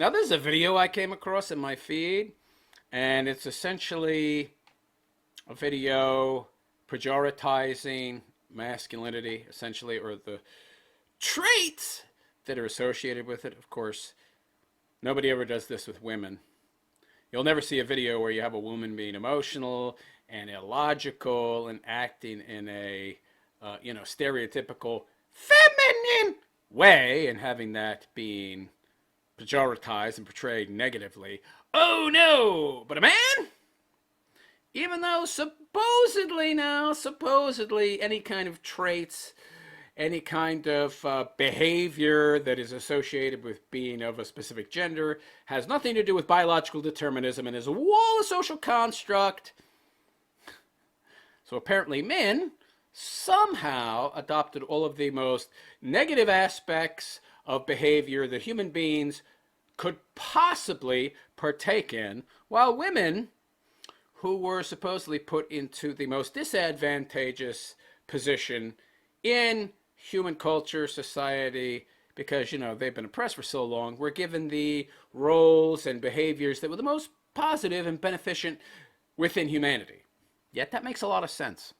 Now, this is a video I came across in my feed, and it's essentially a video pejoratizing masculinity, essentially, or the traits that are associated with it. Of course, nobody ever does this with women. You'll never see a video where you have a woman being emotional and illogical and acting in a, stereotypical feminine way and having that being pejoratized and portrayed negatively. Oh no! But a man? Even though supposedly any kind of traits, any kind of behavior that is associated with being of a specific gender has nothing to do with biological determinism and is a wall of social construct. So apparently men somehow adopted all of the most negative aspects of behavior that human beings could possibly partake in, while women, who were supposedly put into the most disadvantageous position in human culture, society, because, they've been oppressed for so long, were given the roles and behaviors that were the most positive and beneficent within humanity. Yet that makes a lot of sense.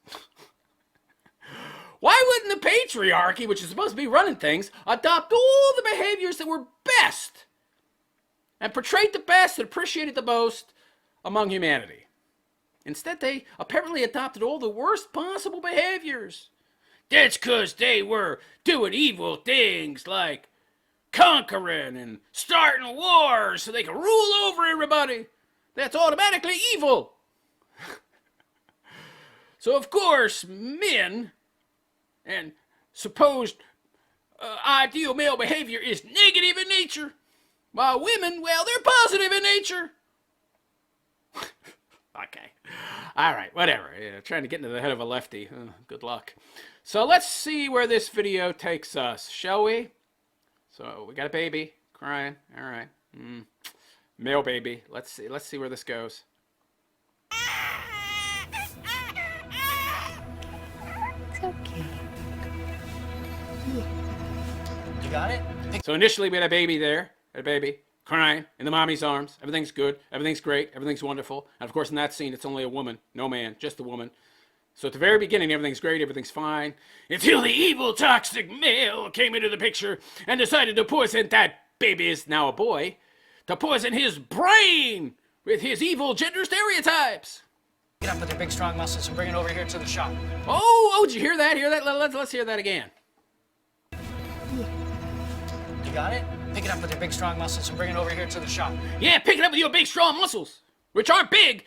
Why wouldn't the patriarchy, which is supposed to be running things, adopt all the behaviors that were best and portrayed the best and appreciated the most among humanity? Instead, they apparently adopted all the worst possible behaviors. That's because they were doing evil things like conquering and starting wars so they could rule over everybody. That's automatically evil. So, of course, men and supposed ideal male behavior is negative in nature, while women, well, they're positive in nature. Okay. All right, whatever. Trying to get into the head of a lefty. Good luck. So let's see where this video takes us, shall we? So we got a baby crying. All right. Male baby. Let's see where this goes. It's okay. You got it? So initially we had a baby there, crying in the mommy's arms. Everything's good, everything's great, everything's wonderful. And of course in that scene it's only a woman, no man, just a woman. So at the very beginning everything's great, everything's fine, until the evil toxic male came into the picture and decided to poison that baby, is now a boy, to poison his brain with his evil gender stereotypes. Get up with your big strong muscles and bring it over here to the shop. Oh, did you hear that? Let's hear that again. You got it? Pick it up with your big strong muscles and bring it over here to the shop. Yeah, pick it up with your big strong muscles, which aren't big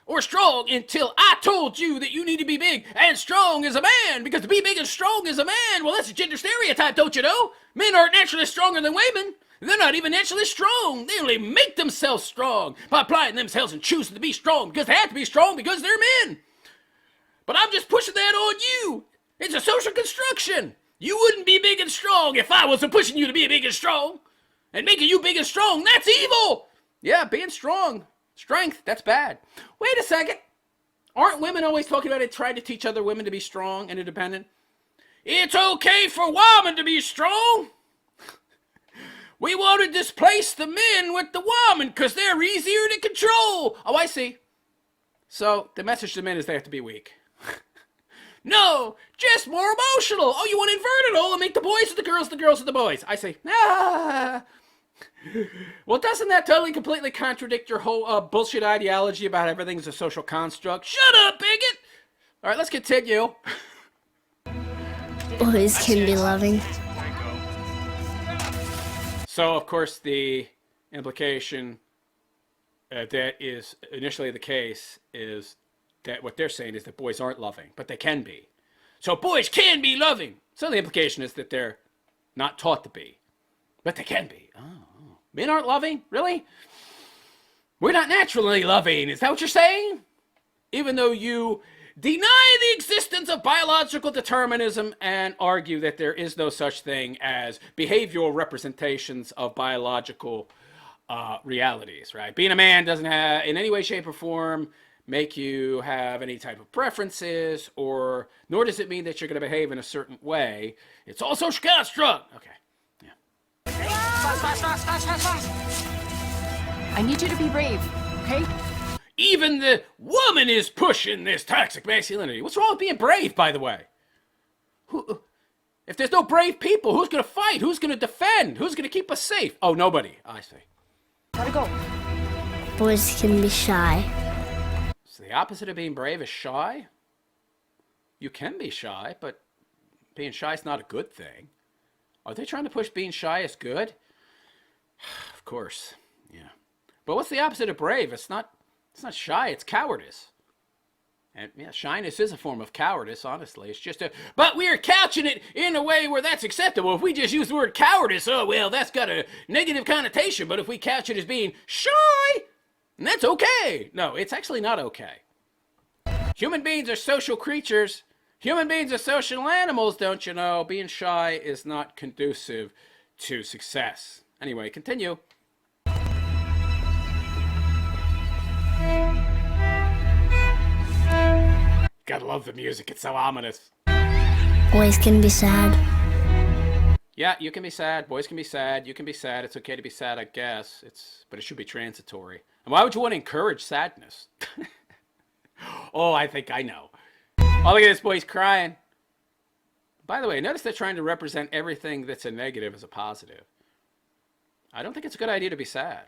or strong until I told you that you need to be big and strong as a man, because to be big and strong as a man, well, that's a gender stereotype, don't you know? Men aren't naturally stronger than women. They're not even naturally strong. They only make themselves strong by applying themselves and choosing to be strong because they have to be strong because they're men. But I'm just pushing that on you. It's a social construction. You wouldn't be big and strong if I wasn't pushing you to be big and strong. And making you big and strong, that's evil. Yeah, being strong, strength, that's bad. Wait a second. Aren't women always talking about it, trying to teach other women to be strong and independent? It's okay for women to be strong. We want to displace the men with the women because they're easier to control. Oh, I see. So the message to men is they have to be weak. No, just more emotional. Oh, you want to invert it all and make the boys with the girls with the boys. I see. Ah. Well, doesn't that totally completely contradict your whole bullshit ideology about everything's a social construct? Shut up, bigot! All right, let's continue. Boys can be loving. So, of course, the implication that is initially the case is that what they're saying is that boys aren't loving, but they can be. So boys can be loving. So the implication is that they're not taught to be, but they can be. Oh. Men aren't loving? Really? We're not naturally loving. Is that what you're saying? Even though you deny the existence of biological determinism and argue that there is no such thing as behavioral representations of biological realities, right? Being a man doesn't have, in any way, shape, or form, make you have any type of preferences, or nor does it mean that you're going to behave in a certain way. It's all social construct. Okay. Yeah. Fast. I need you to be brave, okay? Even the woman is pushing this toxic masculinity. What's wrong with being brave, by the way? If there's no brave people, who's going to fight? Who's going to defend? Who's going to keep us safe? Oh, nobody. I see. Gotta go. Boys can be shy. So the opposite of being brave is shy? You can be shy, but being shy is not a good thing. Are they trying to push being shy as good? Of course, yeah. But what's the opposite of brave? It's not shy, it's cowardice. And yeah, shyness is a form of cowardice, honestly. It's just but we are couching it in a way where that's acceptable. If we just use the word cowardice, oh, well, that's got a negative connotation. But if we couch it as being shy, and that's okay. No, it's actually not okay. Human beings are social creatures. Human beings are social animals, don't you know? Being shy is not conducive to success. Anyway, continue. Gotta love the music, it's so ominous. Boys can be sad. Yeah, you can be sad. Boys can be sad. You can be sad. It's okay to be sad, I guess. But it should be transitory. And why would you want to encourage sadness? Oh, I think I know. Oh, look at this boy, he's crying. By the way, notice they're trying to represent everything that's a negative as a positive. I don't think it's a good idea to be sad.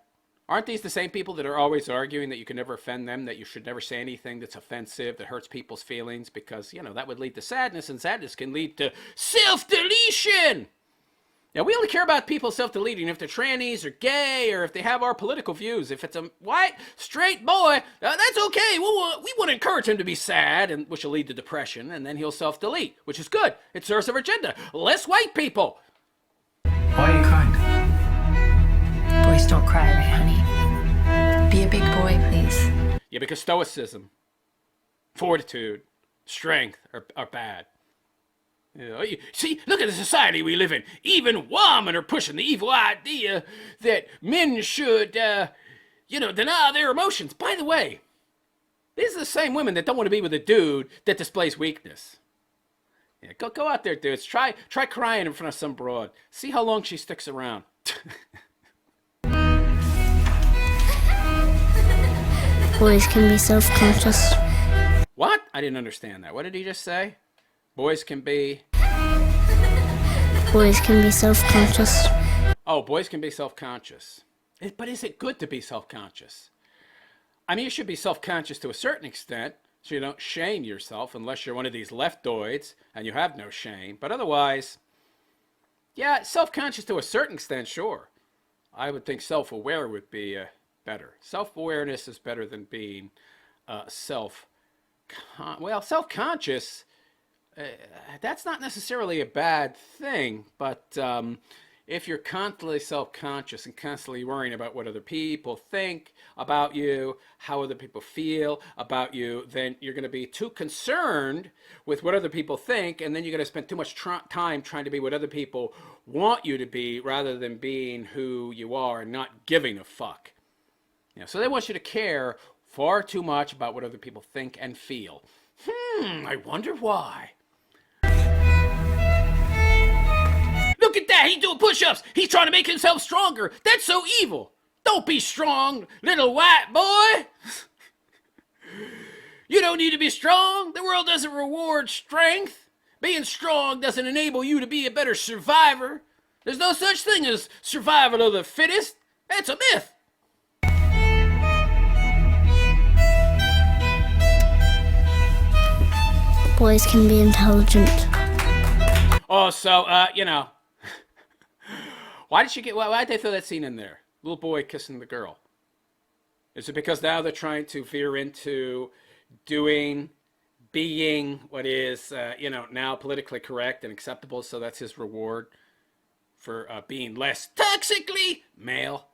Aren't these the same people that are always arguing that you can never offend them, that you should never say anything that's offensive, that hurts people's feelings, because, you know, that would lead to sadness, and sadness can lead to self-deletion. Now, we only care about people self-deleting if they're trannies or gay or if they have our political views. If it's a white, straight boy, that's okay. We want to encourage him to be sad, and which will lead to depression, and then he'll self-delete, which is good. It serves our agenda. Less white people. Why are you crying? Boys don't cry, right, honey? Be a big boy, please. Yeah, because stoicism, fortitude, strength are bad. You know, see, look at the society we live in. Even women are pushing the evil idea that men should, deny their emotions. By the way, these are the same women that don't want to be with a dude that displays weakness. Yeah, go out there, dudes. Try crying in front of some broad. See how long she sticks around. Boys can be self-conscious. What? I didn't understand that. What did he just say? Boys can be... Boys can be self-conscious. Oh, boys can be self-conscious. But is it good to be self-conscious? I mean, you should be self-conscious to a certain extent, so you don't shame yourself unless you're one of these leftoids and you have no shame. But otherwise, yeah, self-conscious to a certain extent, sure. I would think self-aware would be better. Self-awareness is better than being self-conscious. That's not necessarily a bad thing, but if you're constantly self-conscious and constantly worrying about what other people think about you, how other people feel about you, then you're going to be too concerned with what other people think, and then you're going to spend too much time trying to be what other people want you to be rather than being who you are and not giving a fuck. So they want you to care far too much about what other people think and feel. I wonder why. Look at that, he's doing push-ups. He's trying to make himself stronger. That's so evil. Don't be strong, little white boy. You don't need to be strong. The world doesn't reward strength. Being strong doesn't enable you to be a better survivor. There's no such thing as survival of the fittest. That's a myth. Boys can be intelligent. Oh, so, why'd they throw that scene in there? Little boy kissing the girl. Is it because now they're trying to veer into being what is, now politically correct and acceptable, so that's his reward for being less toxically male?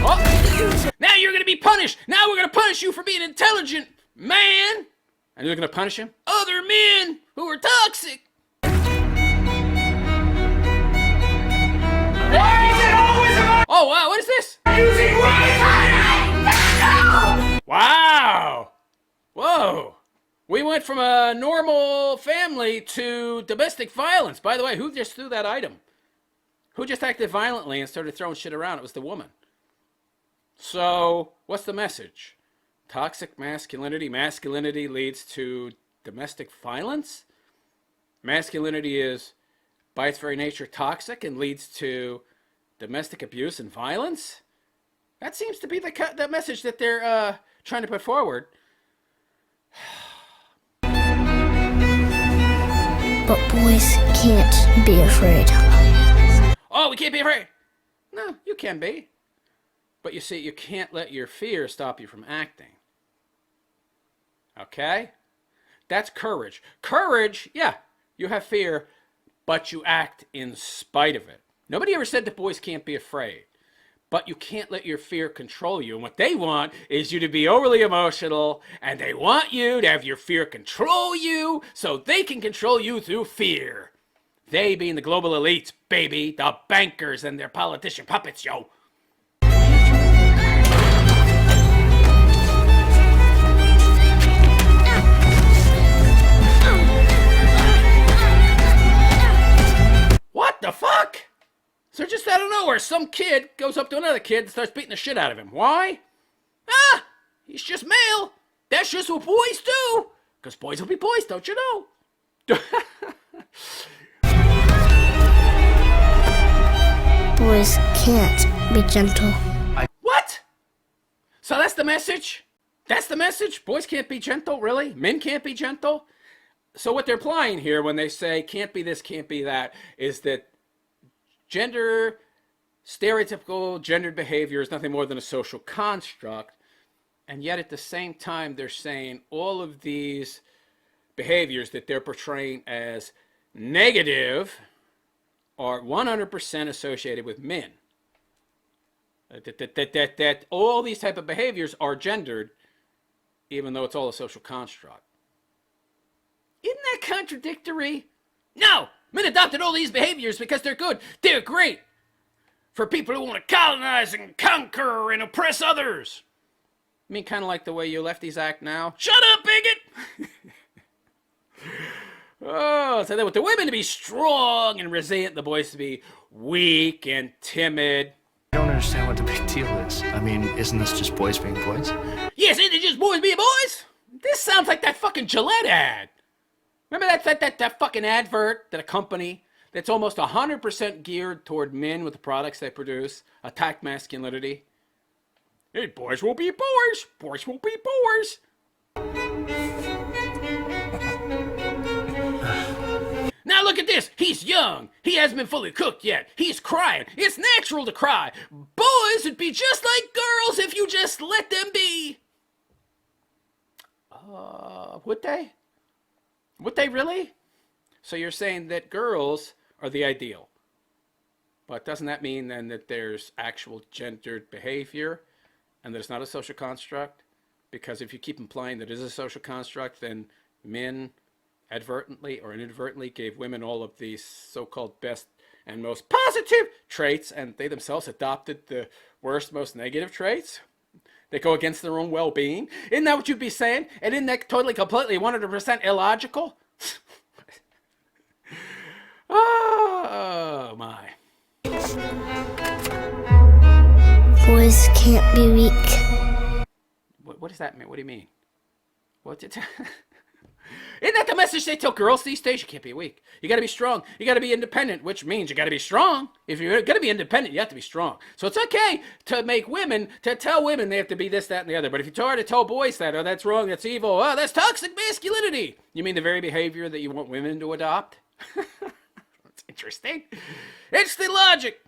Oh, now you're going to be punished. Now we're going to punish you for being intelligent, man. And you're going to punish him? Other men who are toxic. Why is it always about Oh, wow, what is this? using words? Wow. Whoa. We went from a normal family to domestic violence. By the way, who just threw that item? Who just acted violently and started throwing shit around? It was the woman. So, what's the message? Toxic masculinity. Masculinity leads to domestic violence. Masculinity is, by its very nature, toxic and leads to domestic abuse and violence. That seems to be the message that they're trying to put forward. But boys can't be afraid. Oh, we can't be afraid. No, you can be. But you see, you can't let your fear stop you from acting. Okay? That's courage. Courage, yeah, you have fear, but you act in spite of it. Nobody ever said that boys can't be afraid. But you can't let your fear control you. And what they want is you to be overly emotional, and they want you to have your fear control you so they can control you through fear. They being the global elites, baby, the bankers and their politician puppets, yo. What the fuck? So just out of nowhere, some kid goes up to another kid and starts beating the shit out of him. Why? Ah, he's just male. That's just what boys do. Because boys will be boys, don't you know? Boys can't be gentle. What? So that's the message? That's the message? Boys can't be gentle, really? Men can't be gentle? So what they're implying here when they say can't be this, can't be that, is that stereotypical gendered behavior is nothing more than a social construct. And yet at the same time, they're saying all of these behaviors that they're portraying as negative are 100% associated with men. That all these type of behaviors are gendered, even though it's all a social construct. Isn't that contradictory? No! Men adopted all these behaviors because they're good. They're great for people who want to colonize and conquer and oppress others. I mean, kind of like the way you lefties act now. Shut up, bigot! Oh, so they want the women to be strong and resilient, the boys to be weak and timid. I don't understand what the big deal is. I mean, isn't this just boys being boys? Yes, isn't it just boys being boys? This sounds like that fucking Gillette ad. Remember that fucking advert that a company that's almost 100% geared toward men with the products they produce attack masculinity? Hey, boys will be boys. Boys will be boys. Now look at this. He's young. He hasn't been fully cooked yet. He's crying. It's natural to cry. Boys would be just like girls if you just let them be. Would they? Would they really? So you're saying that girls are the ideal. But doesn't that mean then that there's actual gendered behavior and that it's not a social construct? Because if you keep implying that it is a social construct, then men advertently or inadvertently gave women all of these so-called best and most positive traits, and they themselves adopted the worst, most negative traits that go against their own well-being. Isn't that what you'd be saying? And isn't that totally, completely, 100% illogical? Oh, my. Boys can't be weak. What does that mean? What do you mean? What's it? Isn't that the message they tell girls these days? You can't be weak. You got to be strong. You got to be independent, which means you got to be strong. If you're going to be independent, you have to be strong. So it's okay to make women, to tell women they have to be this, that, and the other. But if you try to tell boys that, oh, that's wrong, that's evil, oh, that's toxic masculinity. You mean the very behavior that you want women to adopt? That's interesting. It's the logic.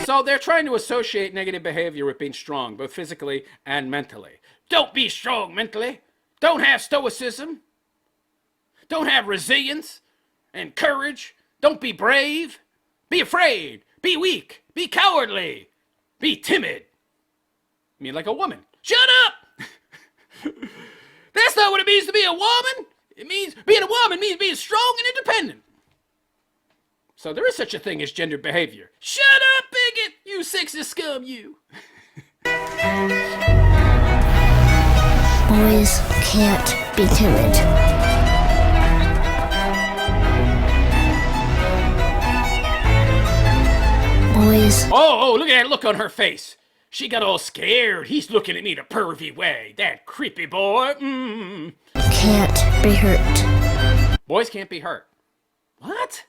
So they're trying to associate negative behavior with being strong, both physically and mentally. Don't be strong mentally. Don't have stoicism. Don't have resilience and courage. Don't be brave. Be afraid. Be weak. Be cowardly. Be timid. I mean, like a woman. Shut up! That's not what it means to be a woman. It means being a woman means being strong and independent. So there is such a thing as gendered behavior. Shut up, bigot! You sexist scum, you. Boys can't be timid. boys Oh, look at that look on her face. She got all scared. He's looking at me in a pervy way. That creepy boy. can't be hurt. Boys can't be hurt. What?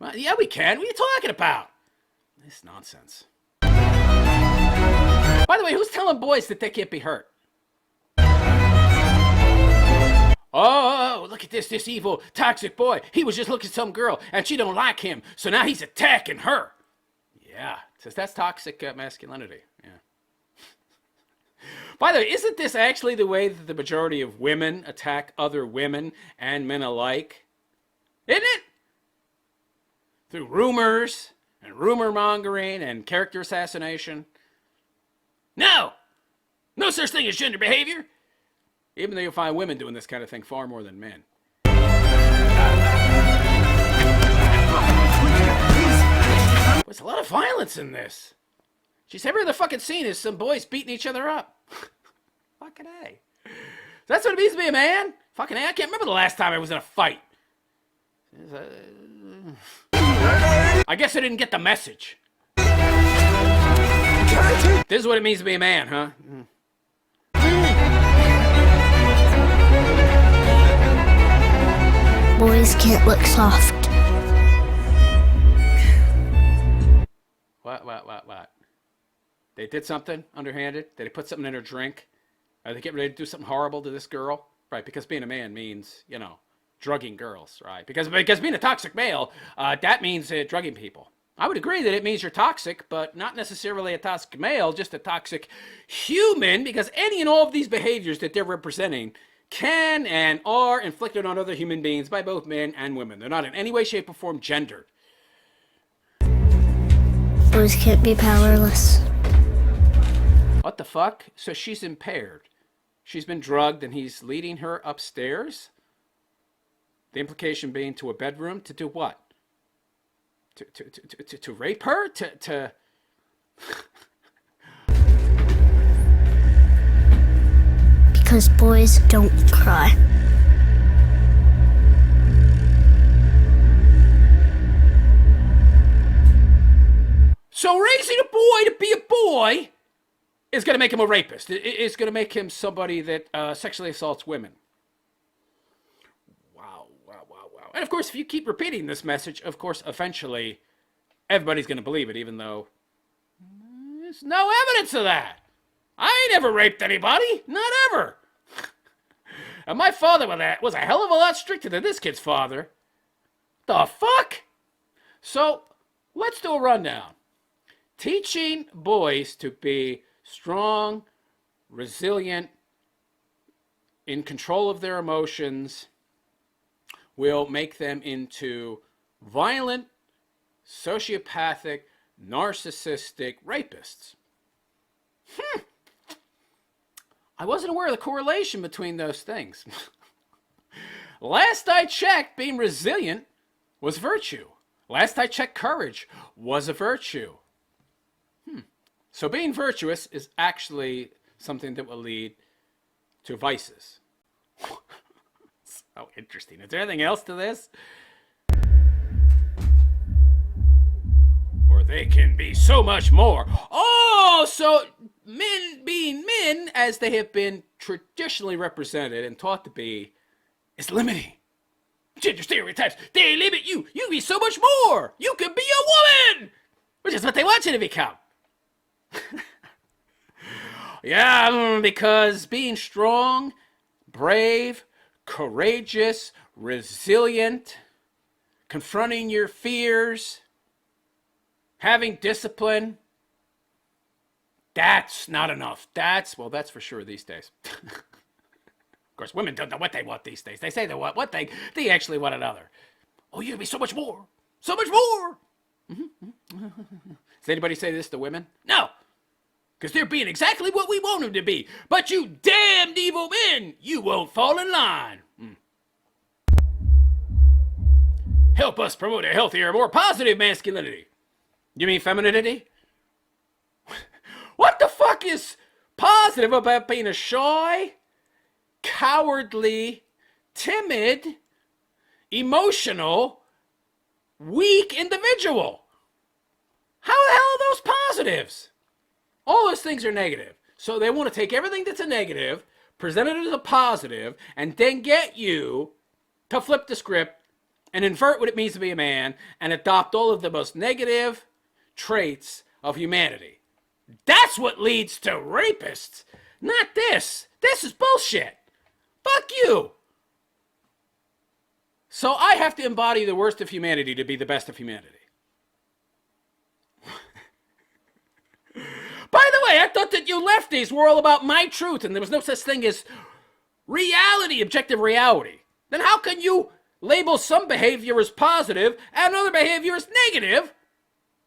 Well, yeah, we can. What are you talking about? This nonsense. By the way, who's telling boys that they can't be hurt? Oh, look at this evil, toxic boy. He was just looking at some girl, and she don't like him, so now he's attacking her. Yeah, says that's toxic masculinity. Yeah. By the way, isn't this actually the way that the majority of women attack other women and men alike? Isn't it? Through rumors and rumor mongering and character assassination. No! No such thing as gender behavior! Even though you'll find women doing this kind of thing far more than men. There's a lot of violence in this. She's every other fucking scene is some boys beating each other up. Fucking A. That's what it means to be a man? Fucking A. I can't remember the last time I was in a fight. I guess I didn't get the message. This is what it means to be a man, huh? Boys can't look soft. What? They did something underhanded? Did they put something in her drink? Are they getting ready to do something horrible to this girl? Right, because being a man means, drugging girls, right? Because being a toxic male, that means drugging people. I would agree that it means you're toxic, but not necessarily a toxic male, just a toxic human, because any and all of these behaviors that they're representing can and are inflicted on other human beings by both men and women. They're not in any way, shape, or form gendered. Boys can't be powerless. What the fuck? So she's impaired. She's been drugged and he's leading her upstairs? The implication being to a bedroom to do what? To rape her? To... Because boys don't cry. So raising a boy to be a boy is going to make him a rapist. It's going to make him somebody that sexually assaults women. Wow. And of course, if you keep repeating this message, of course, eventually, everybody's going to believe it, even though there's no evidence of that. I ain't ever raped anybody. Not ever. And my father was a hell of a lot stricter than this kid's father. The fuck? So, let's do a rundown. Teaching boys to be strong, resilient, in control of their emotions will make them into violent, sociopathic, narcissistic rapists. I wasn't aware of the correlation between those things. Last I checked, being resilient was virtue. Last I checked, courage was a virtue. So being virtuous is actually something that will lead to vices. So interesting. Is there anything else to this? Or they can be so much more. Oh, so men being men, as they have been traditionally represented and taught to be, is limiting. Gender stereotypes, they limit you. You can be so much more. You can be a woman, which is what they want you to become. Yeah, because being strong, brave, courageous, resilient, confronting your fears, having discipline, that's not enough. That's for sure these days. Of course, women don't know what they want these days. They say they want one thing, they actually want another. Oh, you can be so much more. So much more. Does anybody say this to women? No. Because they're being exactly what we want them to be. But you damned evil men, you won't fall in line. Help us promote a healthier, more positive masculinity. You mean femininity? What the fuck is positive about being a shy, cowardly, timid, emotional, weak individual? How the hell are those positives? All those things are negative. So they want to take everything that's a negative, present it as a positive, and then get you to flip the script and invert what it means to be a man and adopt all of the most negative traits of humanity. That's what leads to rapists, not this. This is bullshit. Fuck you. So I have to embody the worst of humanity to be the best of humanity. By the way, I thought that you lefties were all about my truth and there was no such thing as reality, objective reality. Then how can you label some behavior as positive and other behavior as negative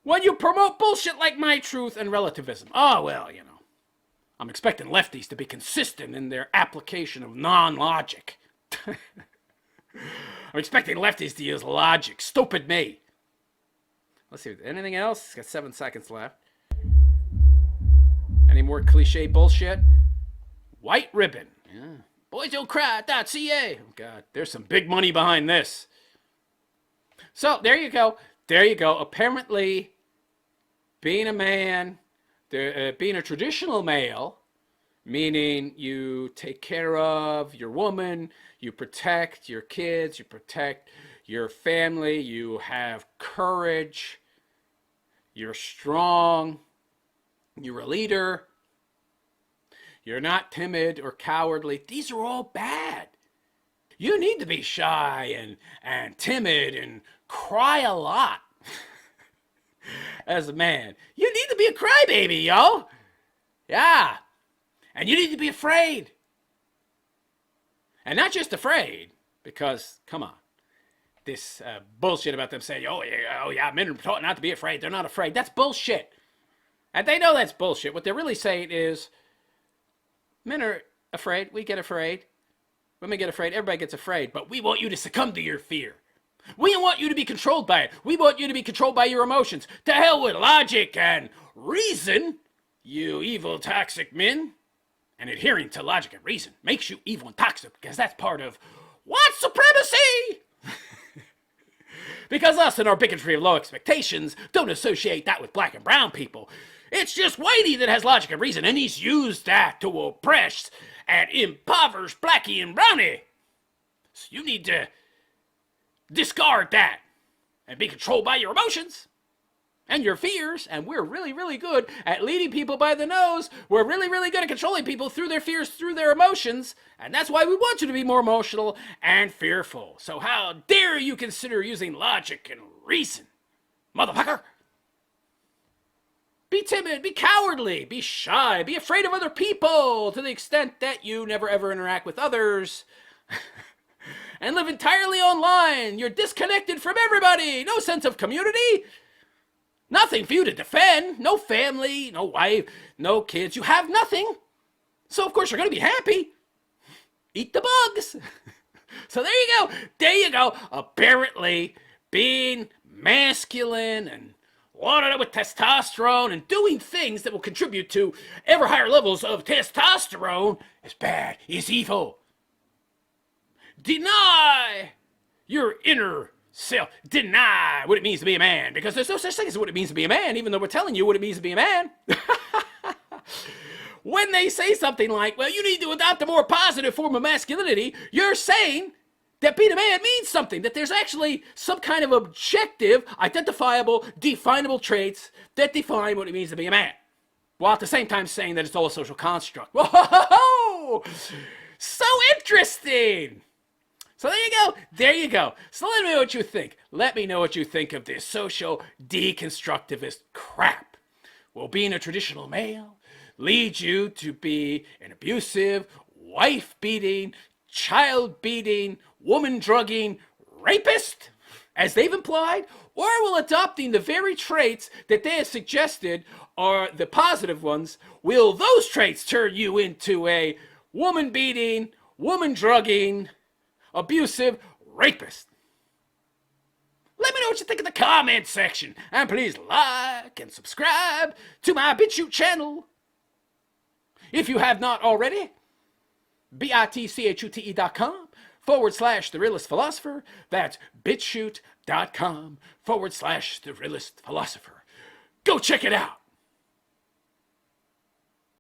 when you promote bullshit like my truth and relativism? Oh, well, you know. I'm expecting lefties to be consistent in their application of non-logic. I'm expecting lefties to use logic. Stupid me. Let's see. Anything else? It's got 7 seconds left. Any more cliche bullshit? White ribbon. Yeah. Boysdon'tcry.ca. Oh, God. There's some big money behind this. So, there you go. There you go. Apparently, being a man, being a traditional male, meaning you take care of your woman, you protect your kids, you protect your family, you have courage, you're strong, you're a leader, you're not timid or cowardly. These are all bad. You need to be shy and timid and cry a lot. As a man, you need to be a crybaby, yo. Yeah. And you need to be afraid. And not just afraid, because, come on, this bullshit about them saying, oh yeah, men are taught not to be afraid. They're not afraid. That's bullshit. And they know that's bullshit. What they're really saying is, men are afraid. We get afraid. Women get afraid. Everybody gets afraid. But we want you to succumb to your fear. We want you to be controlled by it. We want you to be controlled by your emotions. To hell with logic and reason, you evil, toxic men. And adhering to logic and reason makes you evil and toxic because that's part of white supremacy. Because us and our bigotry of low expectations don't associate that with black and brown people. It's just Whitey that has logic and reason, and he's used that to oppress and impoverish Blackie and Brownie. So you need to discard that and be controlled by your emotions and your fears. And we're really, really good at leading people by the nose. We're really, really good at controlling people through their fears, through their emotions. And that's why we want you to be more emotional and fearful. So how dare you consider using logic and reason, motherfucker? Be timid, be cowardly, be shy, be afraid of other people to the extent that you never ever interact with others. And live entirely online. You're disconnected from everybody. No sense of community. Nothing for you to defend. No family, no wife, no kids. You have nothing. So, of course, you're going to be happy. Eat the bugs. So there you go. There you go. Apparently, being masculine and loaded up with testosterone and doing things that will contribute to ever higher levels of testosterone is bad, is evil. Deny your inner self. Deny what it means to be a man. Because there's no such thing as what it means to be a man, even though we're telling you what it means to be a man. When they say something like, well, you need to adopt a more positive form of masculinity, you're saying that being a man means something, that there's actually some kind of objective, identifiable, definable traits that define what it means to be a man. While at the same time saying that it's all a social construct. Whoa! So interesting! So there you go. There you go. So let me know what you think. Let me know what you think of this social deconstructivist crap. Will being a traditional male lead you to be an abusive, wife-beating, child-beating, woman-drugging rapist, as they've implied? Or will adopting the very traits that they have suggested are the positive ones, will those traits turn you into a woman-beating, woman-drugging, abusive rapist? Let me know what you think in the comment section. And please like and subscribe to my BitChute channel. If you have not already, bitchute.com/The Realist Philosopher. That's bitchute.com/The Realist Philosopher. Go check it out.